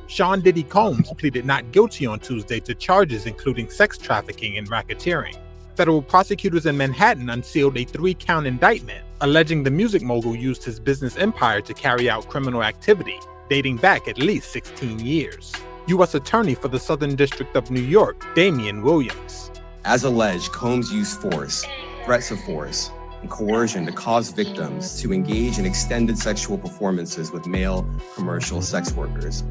Sean Diddy Combs pleaded not guilty on Tuesday to charges including sex trafficking and racketeering. Federal prosecutors in Manhattan unsealed a 3-count indictment, alleging the music mogul used his business empire to carry out criminal activity, dating back at least 16 years. U.S. Attorney for the Southern District of New York, Damian Williams. As alleged, Combs used force, threats of force, and coercion to cause victims to engage in extended sexual performances with male commercial sex workers,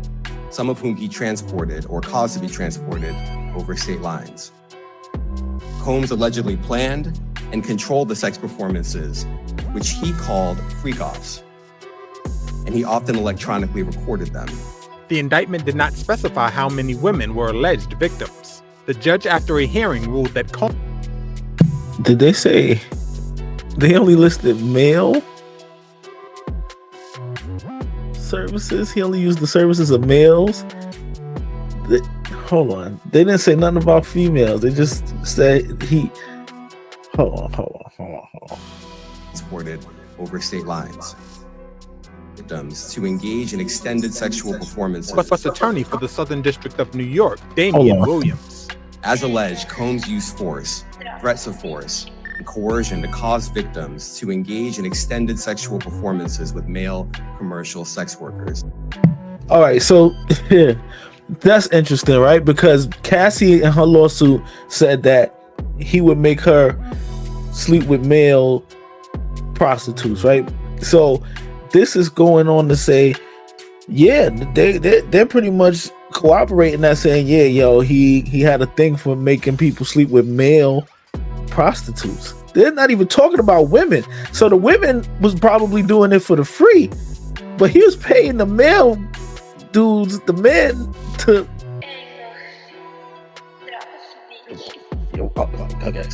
some of whom he transported or caused to be transported over state lines. Combs allegedly planned and controlled the sex performances, which he called freak-offs, and he often electronically recorded them. The indictment did not specify how many women were alleged victims. The judge, after a hearing, ruled that Combs... Did they say they only listed male services? He only used the services of males? Hold on. They didn't say nothing about females. They just said he... Hold on. Transported over state lines. Victims to engage in extended sexual performances. U.S. Attorney for the Southern District of New York, Damian Williams. As alleged, Combs used force, threats of force, and coercion to cause victims to engage in extended sexual performances with male commercial sex workers. All right, so that's interesting, right? Because Cassie in her lawsuit said that he would make her sleep with male prostitutes, right? So this is going on to say, yeah, they're pretty much cooperating, that saying, yeah, yo, he had a thing for making people sleep with male prostitutes. They're not even talking about women. So the women was probably doing it for the free, but he was paying the male dudes, the men, to... Okay.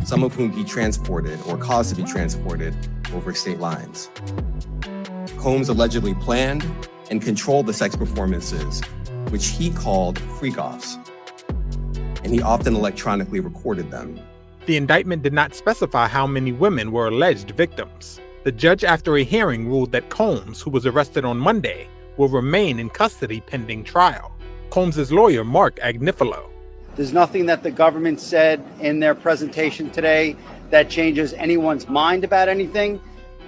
Some of whom he transported or caused to be transported over state lines. Combs allegedly planned and controlled the sex performances, which he called freak-offs, and he often electronically recorded them. The indictment did not specify how many women were alleged victims. The judge, after a hearing, ruled that Combs, who was arrested on Monday, will remain in custody pending trial. Combs' lawyer, Mark Agnifilo. There's nothing that the government said in their presentation today that changes anyone's mind about anything.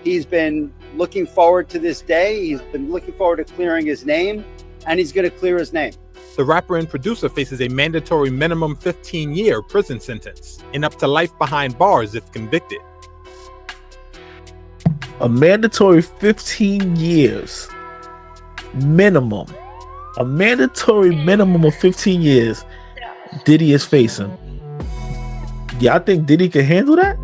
He's been looking forward to this day. He's been looking forward to clearing his name, and he's going to clear his name. The rapper and producer faces a mandatory minimum 15-year prison sentence and up to life behind bars if convicted. A mandatory 15 years minimum. A mandatory minimum of 15 years Diddy is facing. Y'all think Diddy can handle that?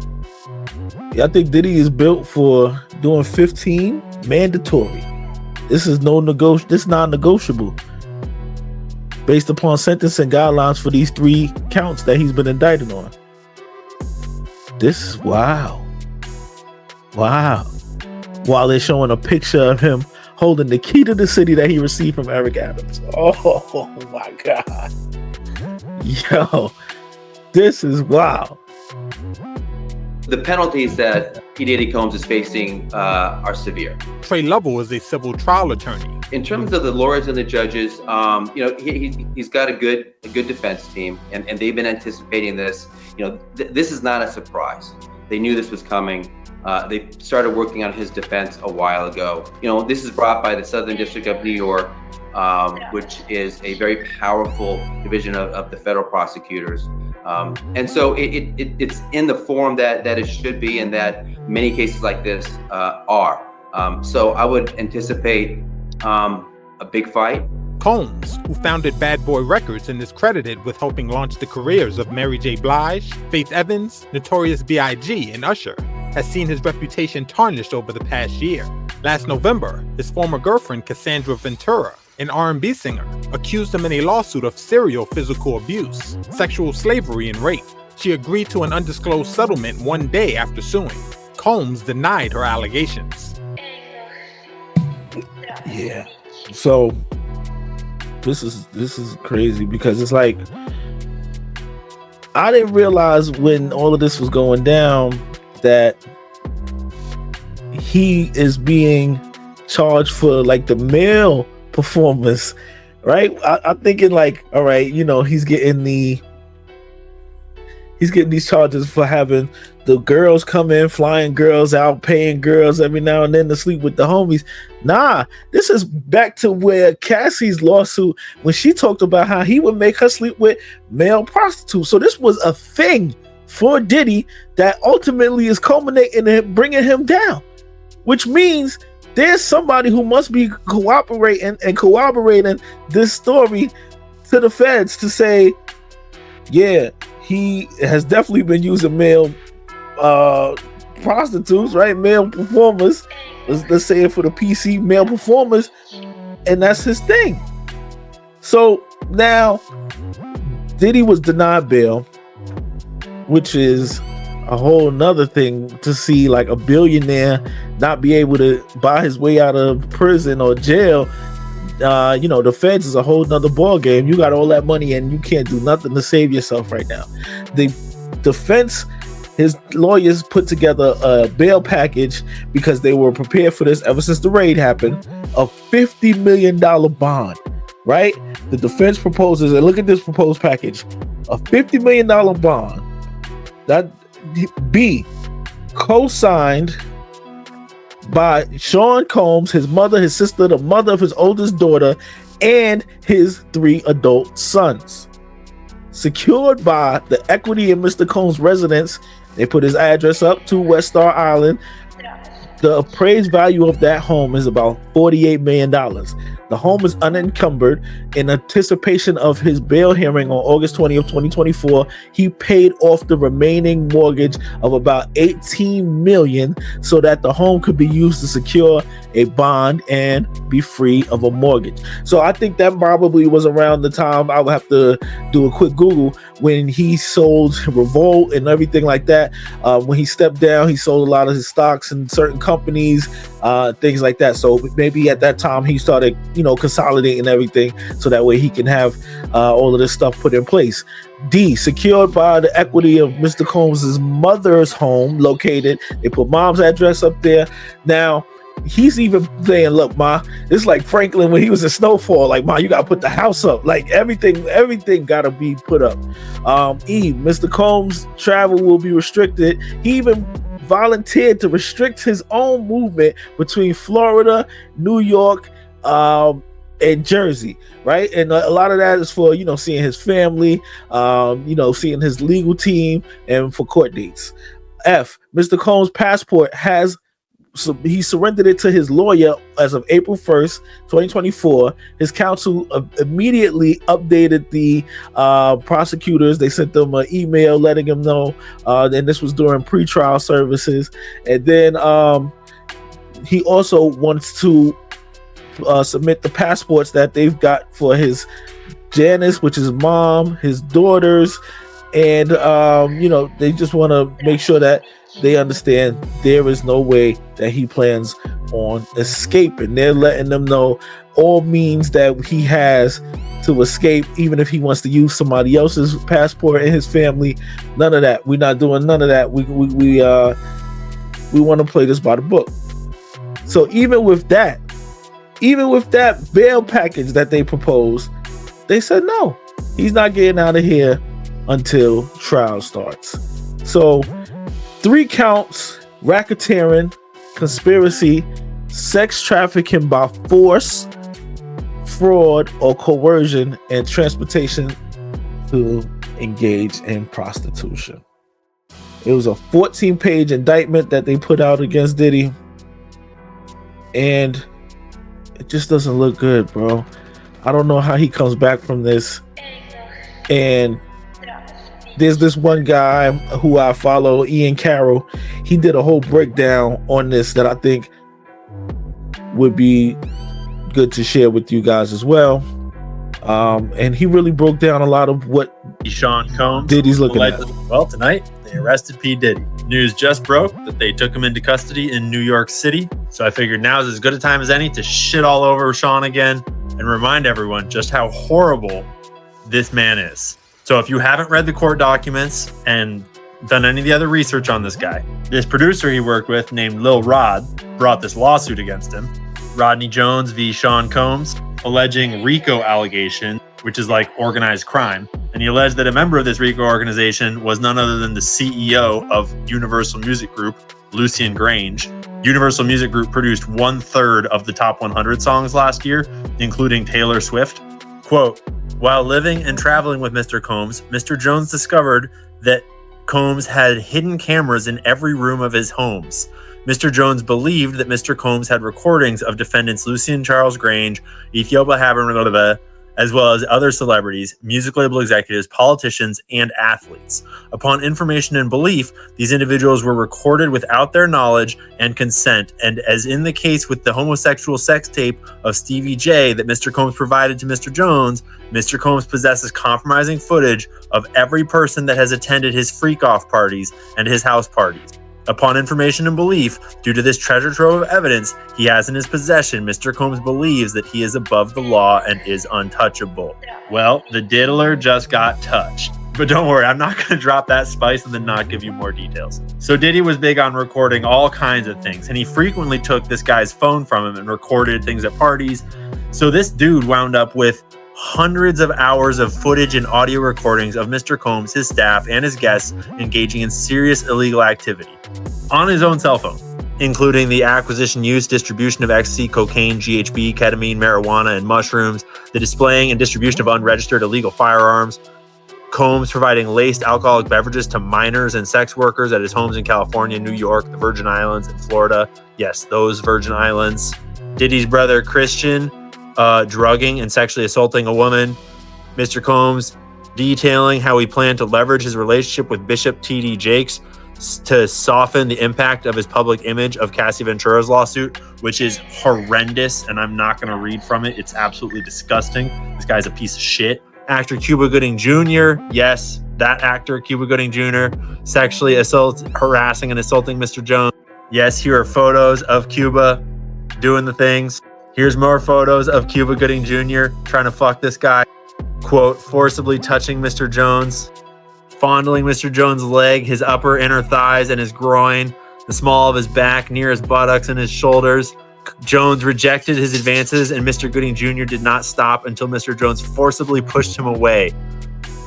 Y'all think Diddy is built for doing 15 mandatory? This is non-negotiable based upon sentencing guidelines for these 3 counts that he's been indicted on. This is wow. While they're showing a picture of him holding the key to the city that he received from Eric Adams. Oh my God. Yo, this is wow. The penalties that P. Diddy Combs is facing are severe. Trey Lovell is a civil trial attorney. In terms of the lawyers and the judges, he's got a good defense team, and they've been anticipating this. This is not a surprise. They knew this was coming. They started working on his defense a while ago. This is brought by the Southern District of New York, which is a very powerful division of the federal prosecutors. And so it's in the form that it should be, and that many cases like this are. So I would anticipate a big fight. Combs, who founded Bad Boy Records and is credited with helping launch the careers of Mary J. Blige, Faith Evans, Notorious B.I.G., and Usher, has seen his reputation tarnished over the past year. Last November, his former girlfriend Cassandra Ventura, an R&B singer, accused him in a lawsuit of serial physical abuse, sexual slavery, and rape. She agreed to an undisclosed settlement one day after suing. Combs denied her allegations. Yeah. So this is crazy, because it's like, I didn't realize when all of this was going down that he is being charged for like the male performance right? I'm thinking like, all right, he's getting these charges for having the girls come in, flying girls out, paying girls every now and then to sleep with the homies. Nah, this is back to where Cassie's lawsuit, when she talked about how he would make her sleep with male prostitutes. So this was a thing for Diddy that ultimately is culminating in bringing him down, which means there's somebody who must be cooperating this story to the feds to say, yeah, he has definitely been using male prostitutes, right? Male performers. Let's say it for the PC, male performers, and that's his thing. So now Diddy was denied bail, which is a whole nother thing to see, like a billionaire not be able to buy his way out of prison or jail. The feds is a whole nother ball game. You got all that money and you can't do nothing to save yourself right now. The defense, his lawyers put together a bail package because they were prepared for this ever since the raid happened, a $50 million bond, right? The defense proposes, and look at this proposed package, a $50 million bond that be co-signed by Sean Combs, his mother, his sister, the mother of his oldest daughter, and his 3 adult sons. Secured by the equity in Mr. Combs' residence. They put his address up to West Star Island. The appraised value of that home is about $48 million. The home is unencumbered. In anticipation of his bail hearing on August 20th, 2024, he paid off the remaining mortgage of about $18 million so that the home could be used to secure a bond and be free of a mortgage. So I think that probably was around the time, I would have to do a quick Google, when he sold Revolt and everything like that. When he stepped down, he sold a lot of his stocks in certain companies, things like that. So maybe at that time he started, consolidating everything so that way he can have all of this stuff put in place. D, secured by the equity of Mr. Combs' mother's home located. They put mom's address up there. Now, he's even saying, look, Ma, it's like Franklin when he was in Snowfall. Like, Ma, you got to put the house up. Like, everything got to be put up. E, Mr. Combs' travel will be restricted. He even volunteered to restrict his own movement between Florida, New York, and Jersey, right? And a lot of that is for, seeing his family, seeing his legal team, and for court dates. F, Mr. Combs' passport he surrendered it to his lawyer as of April 1st, 2024. His counsel immediately updated the prosecutors. They sent them an email letting them know, and this was during pretrial services. And then he also wants to submit the passports that they've got for his Janice, which is mom, his daughters, and they just want to make sure that they understand there is no way that he plans on escaping. They're letting them know all means that he has to escape, even if he wants to use somebody else's passport and his family. None of that. We're not doing none of that. We want to play this by the book. So even with that bail package that they proposed, they said no, he's not getting out of here until trial starts. So 3 counts: racketeering, conspiracy, sex trafficking by force, fraud or coercion, and transportation to engage in prostitution. It was a 14-page indictment that they put out against Diddy, and it just doesn't look good, bro. I don't know how he comes back from this. And there's this one guy who I follow, Ian Carroll. He did a whole breakdown on this that I think would be good to share with you guys as well. And he really broke down a lot of what Sean Combs Diddy's looking at. Well, tonight they arrested P. Diddy. News just broke that they took him into custody in New York City. So I figured now's as good a time as any to shit all over Sean again and remind everyone just how horrible this man is. So if you haven't read the court documents and done any of the other research on this guy, this producer he worked with named Lil Rod brought this lawsuit against him. Rodney Jones v. Sean Combs. alleging RICO allegation, which is like organized crime. And he alleged that a member of this RICO organization was none other than the CEO of Universal Music Group, Lucian Grange. Universal Music Group produced 1/3 of the top 100 songs last year, including Taylor Swift. Quote, while living and traveling with Mr. Combs, Mr. Jones discovered that Combs had hidden cameras in every room of his homes. Mr. Jones believed that Mr. Combs had recordings of defendants Lucian Charles Grange, Ethiopia Haber, as well as other celebrities, music label executives, politicians, and athletes. Upon information and belief, these individuals were recorded without their knowledge and consent, and as in the case with the homosexual sex tape of Stevie J that Mr. Combs provided to Mr. Jones, Mr. Combs possesses compromising footage of every person that has attended his freak-off parties and his house parties. Upon information and belief, due to this treasure trove of evidence he has in his possession, Mr. Combs believes that he is above the law and is untouchable. Well, the diddler just got touched. But don't worry, I'm not going to drop that spice and then not give you more details. So Diddy was big on recording all kinds of things, and he frequently took this guy's phone from him and recorded things at parties. So this dude wound up with hundreds of hours of footage and audio recordings of Mr. Combs, his staff, and his guests engaging in serious illegal activity on his own cell phone, including the acquisition, use, distribution of ecstasy, cocaine, GHB, ketamine, marijuana, and mushrooms, the displaying and distribution of unregistered illegal firearms, Combs providing laced alcoholic beverages to minors and sex workers at his homes in California, New York, the Virgin Islands, and Florida. Yes, those Virgin Islands. Diddy's brother, Christian, drugging and sexually assaulting a woman. Mr. Combs detailing how he planned to leverage his relationship with Bishop T.D. Jakes to soften the impact of his public image of Cassie Ventura's lawsuit, which is horrendous, and I'm not going to read from it. It's absolutely disgusting. This guy's a piece of shit. Actor Cuba Gooding Jr., yes, that actor, Cuba Gooding Jr., sexually harassing and assaulting Mr. Jones. Yes, here are photos of Cuba doing the things. Here's more photos of Cuba Gooding Jr. trying to fuck this guy. Quote, forcibly touching Mr. Jones, fondling Mr. Jones' leg, his upper inner thighs and his groin, the small of his back, near his buttocks and his shoulders. Jones rejected his advances, and Mr. Gooding Jr. did not stop until Mr. Jones forcibly pushed him away,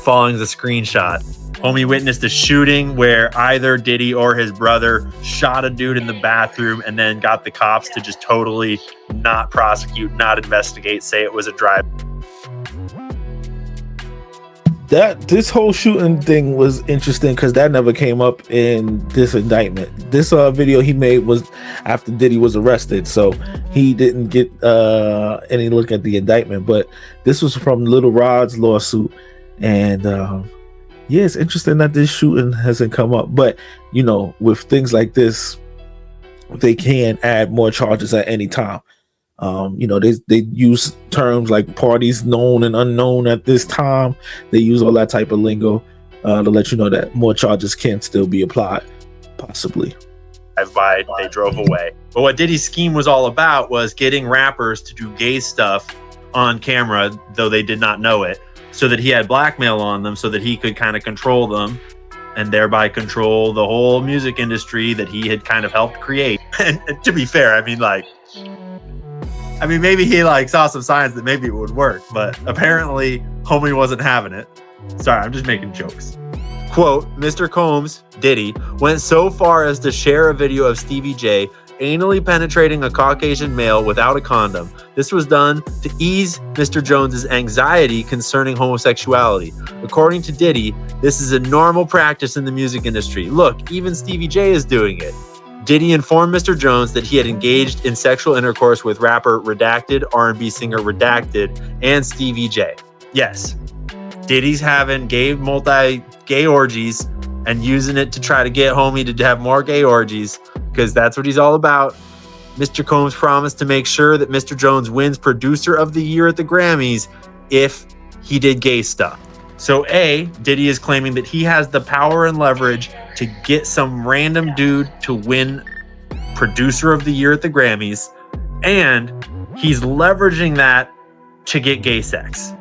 following the screenshot. Homie witnessed a shooting where either Diddy or his brother shot a dude in the bathroom and then got the cops to just totally not prosecute, not investigate, say it was a drive. This whole shooting thing was interesting because that never came up in this indictment. This video he made was after Diddy was arrested, so he didn't get any look at the indictment. But this was from Little Rod's lawsuit, and yeah, it's interesting that this shooting hasn't come up. But you know, with things like this, they can add more charges at any time. You know, they use terms like parties known and unknown at this time. They use all that type of lingo to let you know that more charges can still be applied, possibly. They drove away. But what Diddy's scheme was all about was getting rappers to do gay stuff on camera, though they did not know it, so that he had blackmail on them so that he could kind of control them and thereby control the whole music industry that he had kind of helped create. And to be fair, maybe he saw some signs that maybe it would work, but apparently homie wasn't having it. Sorry, I'm just making jokes. Quote, Mr. Combs, Diddy, went so far as to share a video of Stevie J anally penetrating a Caucasian male without a condom. This was done to ease Mr. Jones's anxiety concerning homosexuality. According to Diddy, this is a normal practice in the music industry. Look, even Stevie J is doing it. Diddy informed Mr. Jones that he had engaged in sexual intercourse with rapper Redacted, R&B singer Redacted, and Stevie J. Yes, Diddy's having gay orgies and using it to try to get homie to have more gay orgies because that's what he's all about. Mr. Combs promised to make sure that Mr. Jones wins Producer of the Year at the Grammys if he did gay stuff. So A, Diddy is claiming that he has the power and leverage to get some random dude to win Producer of the Year at the Grammys, and he's leveraging that to get gay sex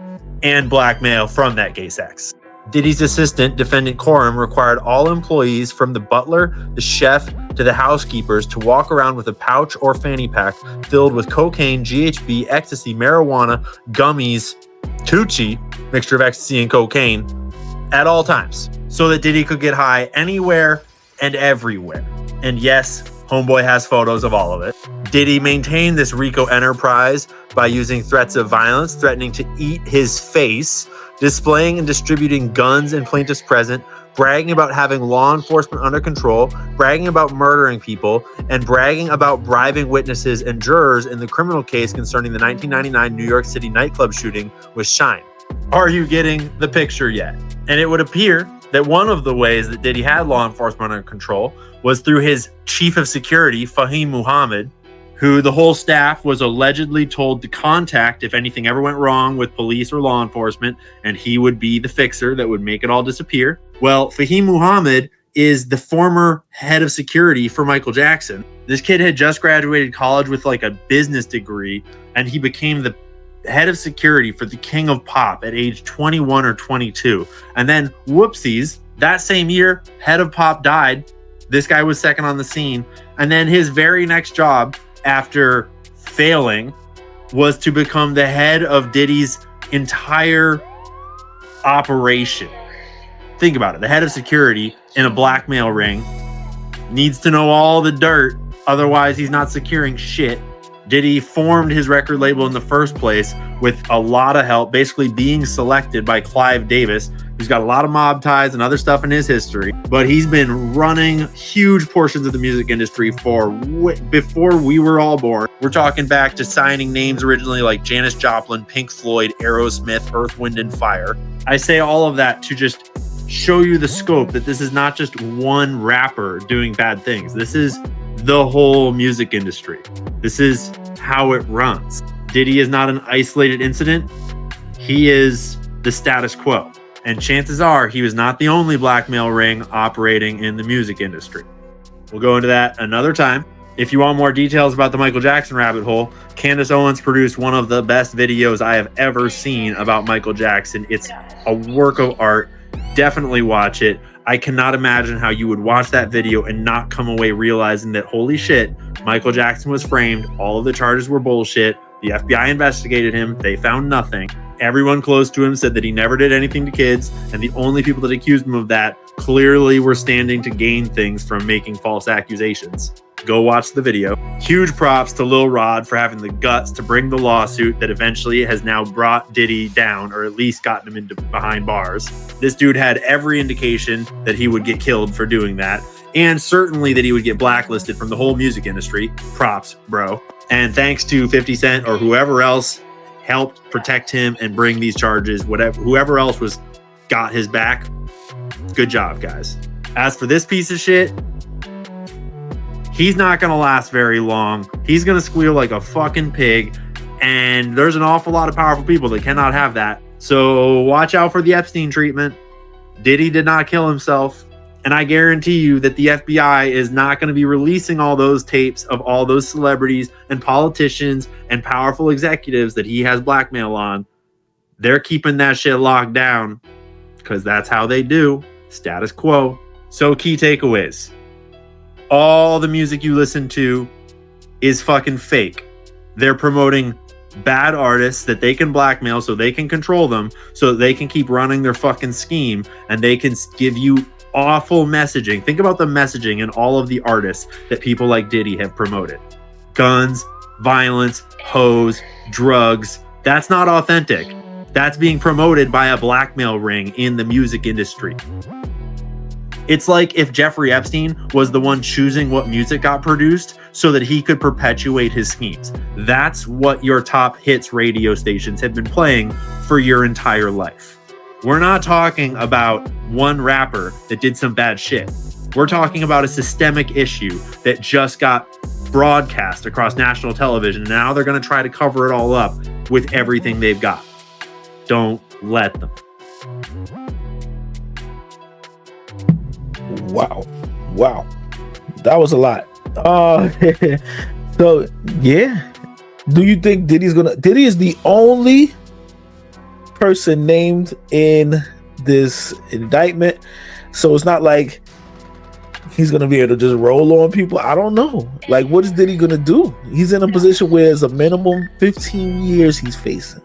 and blackmail from that gay sex. Diddy's assistant, defendant Coram, required all employees from the butler, the chef, to the housekeepers to walk around with a pouch or fanny pack filled with cocaine, GHB, ecstasy, marijuana, gummies, Tucci, mixture of ecstasy and cocaine, at all times, so that Diddy could get high anywhere and everywhere. And yes, homeboy has photos of all of it. Diddy maintained this RICO enterprise by using threats of violence, threatening to eat his face, displaying and distributing guns in plaintiffs present, bragging about having law enforcement under control, bragging about murdering people, and bragging about bribing witnesses and jurors in the criminal case concerning the 1999 New York City nightclub shooting with Shine. Are you getting the picture yet? And it would appear that one of the ways that Diddy had law enforcement under control was through his chief of security, Fahim Muhammad, who the whole staff was allegedly told to contact if anything ever went wrong with police or law enforcement, and he would be the fixer that would make it all disappear. Well, Fahim Muhammad is the former head of security for Michael Jackson. This kid had just graduated college with like a business degree, and he became the head of security for the King of Pop at age 21 or 22. And then, whoopsies, that same year, head of Pop died. This guy was second on the scene. And then his very next job, after failing, was to become the head of Diddy's entire operation. Think about it. The head of security in a blackmail ring needs to know all the dirt, otherwise he's not securing shit. Diddy formed his record label in the first place with a lot of help, basically being selected by Clive Davis, who's got a lot of mob ties and other stuff in his history. But he's been running huge portions of the music industry before we were all born. We're talking back to signing names originally like Janis Joplin, Pink Floyd, Aerosmith, Earth, Wind & Fire. I say all of that to just show you the scope that this is not just one rapper doing bad things. This is the whole music industry. This is how it runs. Diddy is not an isolated incident. He is the status quo. And chances are he was not the only blackmail ring operating in the music industry. We'll go into that another time. If you want more details about the Michael Jackson rabbit hole, Candace Owens produced one of the best videos I have ever seen about Michael Jackson. It's a work of art. Definitely watch it. I cannot imagine how you would watch that video and not come away realizing that, holy shit, Michael Jackson was framed. All of the charges were bullshit. The FBI investigated him. They found nothing. Everyone close to him said that he never did anything to kids, and the only people that accused him of that clearly were standing to gain things from making false accusations. Go watch the video. Huge props to Lil Rod for having the guts to bring the lawsuit that eventually has now brought Diddy down, or at least gotten him into behind bars. This dude had every indication that he would get killed for doing that, and certainly that he would get blacklisted from the whole music industry. Props, bro. And thanks to 50 Cent or whoever else helped protect him and bring these charges, whoever else got his back. Good job, guys. As for this piece of shit, he's not going to last very long. He's going to squeal like a fucking pig. And there's an awful lot of powerful people that cannot have that. So watch out for the Epstein treatment. Diddy did not kill himself. And I guarantee you that the FBI is not going to be releasing all those tapes of all those celebrities and politicians and powerful executives that he has blackmail on. They're keeping that shit locked down because that's how they do. Status quo. So key takeaways. All the music you listen to is fucking fake. They're promoting bad artists that they can blackmail so they can control them, so that they can keep running their fucking scheme, and they can give you awful messaging. Think about the messaging in all of the artists that people like Diddy have promoted. Guns, violence, hoes, drugs. That's not authentic. That's being promoted by a blackmail ring in the music industry. It's like if Jeffrey Epstein was the one choosing what music got produced so that he could perpetuate his schemes. That's what your top hits radio stations have been playing for your entire life. We're not talking about one rapper that did some bad shit. We're talking about a systemic issue that just got broadcast across national television. Now they're going to try to cover it all up with everything they've got. Don't let them. Wow. That was a lot. So, yeah. Do you think Diddy is the only person named in this indictment. So it's not like he's gonna be able to just roll on people. I don't know. Like, what is Diddy gonna do? He's in a position where it's a minimum 15 years he's facing.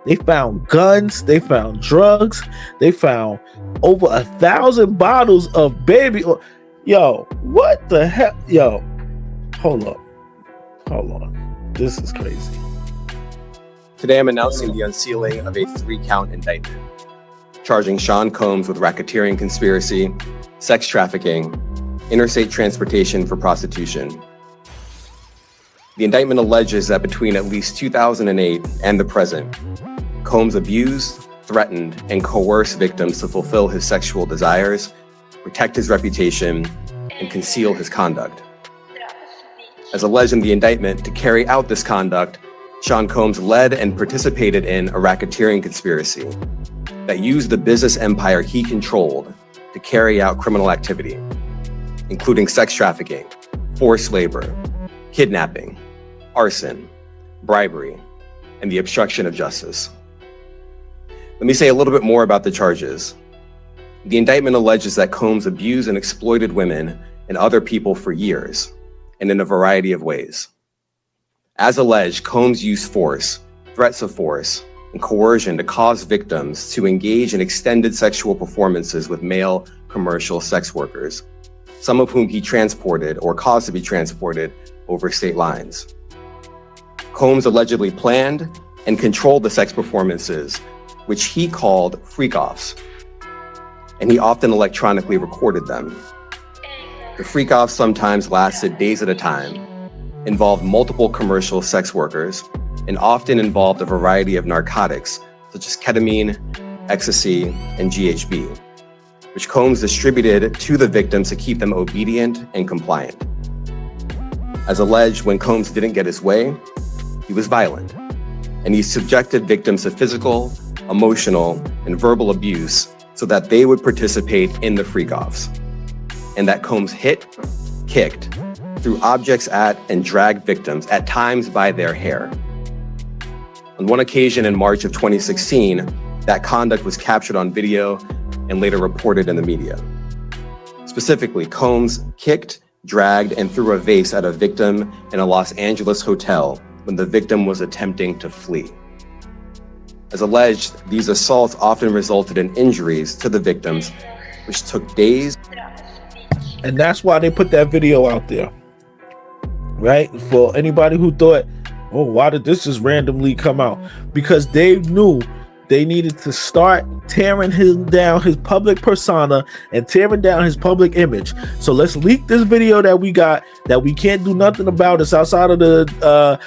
They found guns, they found drugs, they found over 1,000 bottles of baby oil. Yo, what the hell? Yo, hold on. This is crazy. Today, I'm announcing the unsealing of a 3-count indictment, charging Sean Combs with racketeering conspiracy, sex trafficking, interstate transportation for prostitution. The indictment alleges that between at least 2008 and the present, Combs abused, threatened, and coerced victims to fulfill his sexual desires, protect his reputation, and conceal his conduct. As alleged in the indictment, to carry out this conduct, Sean Combs led and participated in a racketeering conspiracy that used the business empire he controlled to carry out criminal activity, including sex trafficking, forced labor, kidnapping, arson, bribery, and the obstruction of justice. Let me say a little bit more about the charges. The indictment alleges that Combs abused and exploited women and other people for years, and in a variety of ways. As alleged, Combs used force, threats of force, and coercion to cause victims to engage in extended sexual performances with male commercial sex workers, some of whom he transported or caused to be transported over state lines. Combs allegedly planned and controlled the sex performances, which he called freak-offs, and he often electronically recorded them. The freak-offs sometimes lasted days at a time, involved multiple commercial sex workers, and often involved a variety of narcotics such as ketamine, ecstasy, and GHB, which Combs distributed to the victims to keep them obedient and compliant. As alleged, when Combs didn't get his way, he was violent, and he subjected victims to physical, emotional, and verbal abuse so that they would participate in the freak-offs, and that Combs hit, kicked, threw objects at, and dragged victims, at times by their hair. On one occasion in March of 2016, that conduct was captured on video and later reported in the media. Specifically, Combs kicked, dragged, and threw a vase at a victim in a Los Angeles hotel when the victim was attempting to flee. As alleged, these assaults often resulted in injuries to the victims, which took days. And that's why they put that video out there, right? For anybody who thought, oh, why did this just randomly come out? Because they knew they needed to start tearing him down, his public persona, and tearing down his public image. So let's leak this video that we got, that we can't do nothing about. It's outside of the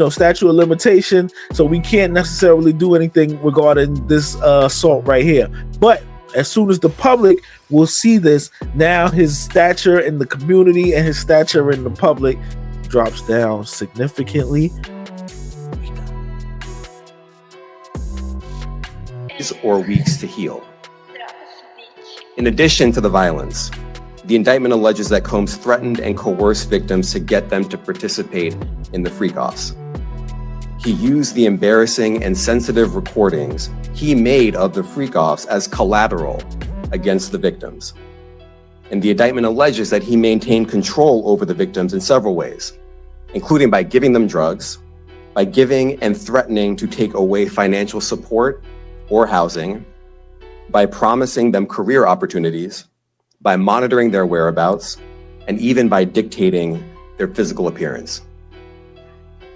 statute of limitation, so we can't necessarily do anything regarding this assault right here. But as soon as the public will see this, now his stature in the community and his stature in the public drops down significantly. Or weeks to heal. In addition to the violence, the indictment alleges that Combs threatened and coerced victims to get them to participate in the freak-offs. He used the embarrassing and sensitive recordings he made of the freak-offs as collateral against the victims. And the indictment alleges that he maintained control over the victims in several ways, including by giving them drugs, by giving and threatening to take away financial support or housing, by promising them career opportunities, by monitoring their whereabouts, and even by dictating their physical appearance.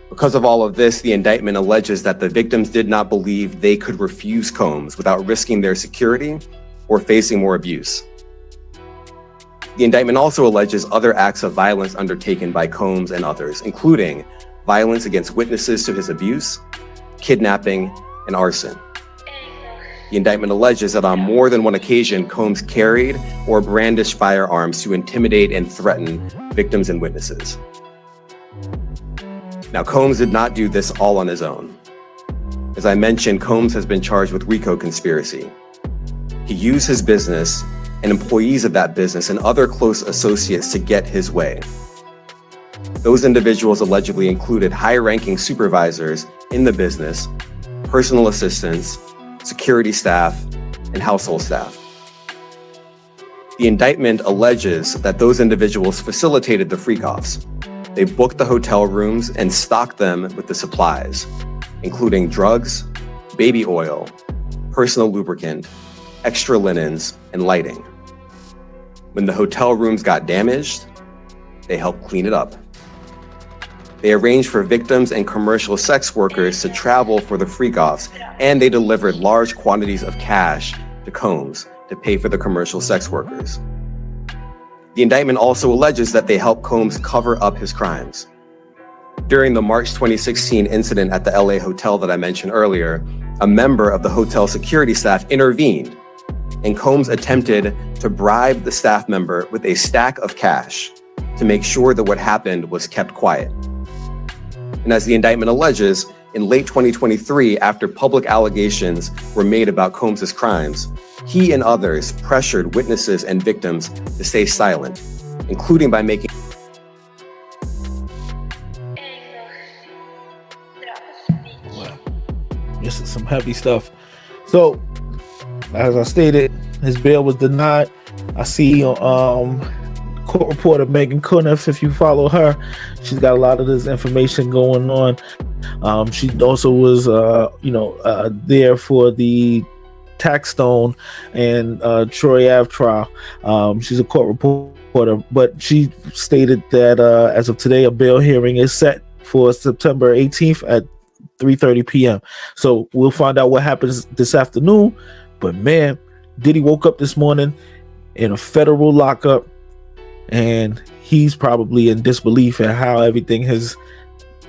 Because of all of this, the indictment alleges that the victims did not believe they could refuse Combs without risking their security or facing more abuse. The indictment also alleges other acts of violence undertaken by Combs and others, including violence against witnesses to his abuse, kidnapping, and arson. The indictment alleges that on more than one occasion, Combs carried or brandished firearms to intimidate and threaten victims and witnesses. Now, Combs did not do this all on his own. As I mentioned, Combs has been charged with RICO conspiracy. He used his business and employees of that business and other close associates to get his way. Those individuals allegedly included high-ranking supervisors in the business, personal assistants, security staff, and household staff. The indictment alleges that those individuals facilitated the freak-offs. They booked the hotel rooms and stocked them with the supplies, including drugs, baby oil, personal lubricant, extra linens, and lighting. When the hotel rooms got damaged, they helped clean it up. They arranged for victims and commercial sex workers to travel for the freak-offs, and they delivered large quantities of cash to Combs to pay for the commercial sex workers. The indictment also alleges that they helped Combs cover up his crimes. During the March 2016 incident at the LA hotel that I mentioned earlier, a member of the hotel security staff intervened, and Combs attempted to bribe the staff member with a stack of cash to make sure that what happened was kept quiet. And as the indictment alleges, in late 2023, after public allegations were made about Combs' crimes, he and others pressured witnesses and victims to stay silent, including by making This is some heavy stuff. So, as I stated, his bail was denied. I see court reporter Megan Cuniff, if you follow her, she's got a lot of this information going on. She also was, there for the Taxstone and Troy Ave trial. She's a court reporter, but she stated that as of today, a bail hearing is set for September 18th at 3:30 p.m. So we'll find out what happens this afternoon. But man, Diddy woke up this morning in a federal lockup, and he's probably in disbelief at how everything has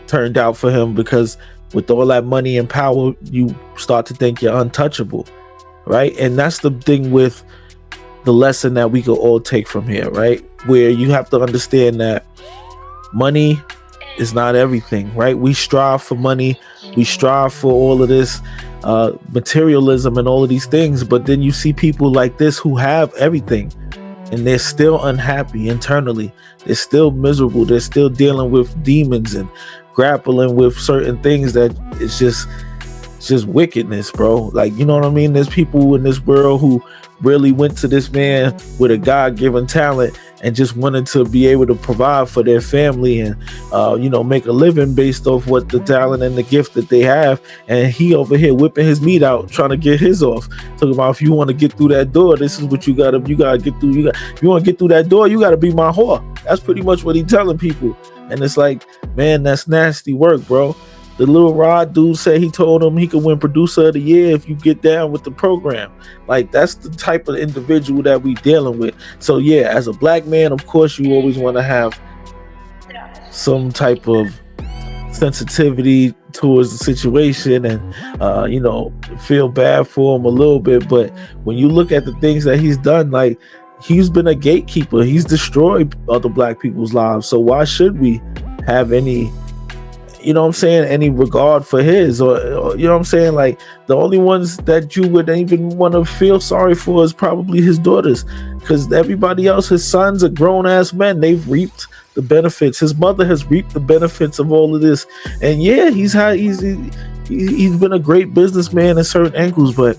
turned out for him, because with all that money and power, you start to think you're untouchable, right? And that's the thing with the lesson that we could all take from here, right? Where you have to understand that money is not everything, right? We strive for money, we strive for all of this materialism and all of these things, but then you see people like this who have everything and they're still unhappy internally, they're still miserable, they're still dealing with demons and grappling with certain things that it's just wickedness, bro. Like, you know what I mean? There's people in this world who really went to this man with a God-given talent and just wanted to be able to provide for their family and make a living based off what the talent and the gift that they have. And he over here whipping his meat out, trying to get his off. Talking about, if you want to get through that door, this is what you gotta get through. If you want to get through that door, you gotta be my whore. That's pretty much what he's telling people. And it's like, man, that's nasty work, bro. The Lil Rod dude said he told him he could win producer of the year if you get down with the program. Like, that's the type of individual that we dealing with. So yeah, as a black man, of course, you always want to have some type of sensitivity towards the situation and feel bad for him a little bit. But when you look at the things that he's done, like, he's been a gatekeeper. He's destroyed other black people's lives. So why should we have any any regard for his, or like, the only ones that you would even want to feel sorry for is probably his daughters, because everybody else, his sons are grown-ass men. They've reaped the benefits. His mother has reaped the benefits of all of this. And yeah, he's been a great businessman in certain angles, but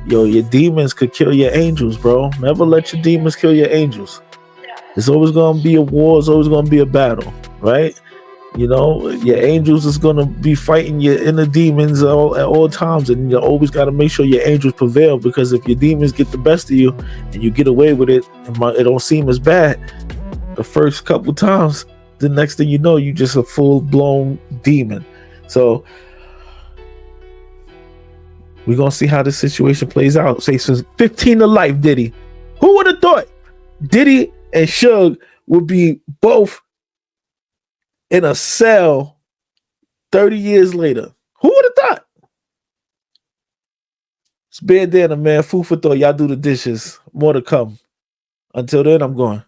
your demons could kill your angels, bro. Never let your demons kill your angels. It's always gonna be a war. It's always gonna be a battle, right? Your angels is going to be fighting your inner demons at all times, and you always got to make sure your angels prevail, because if your demons get the best of you and you get away with it, it don't seem as bad the first couple times, the next thing you know, you just a full-blown demon. So we're going to see how this situation plays out. Say, since 15 to life, Diddy. Who would have thought Diddy and Suge would be both in a cell 30 years later? Who would have thought? It's bandana, man. Food for thought. Y'all do the dishes. More to come. Until then, I'm going.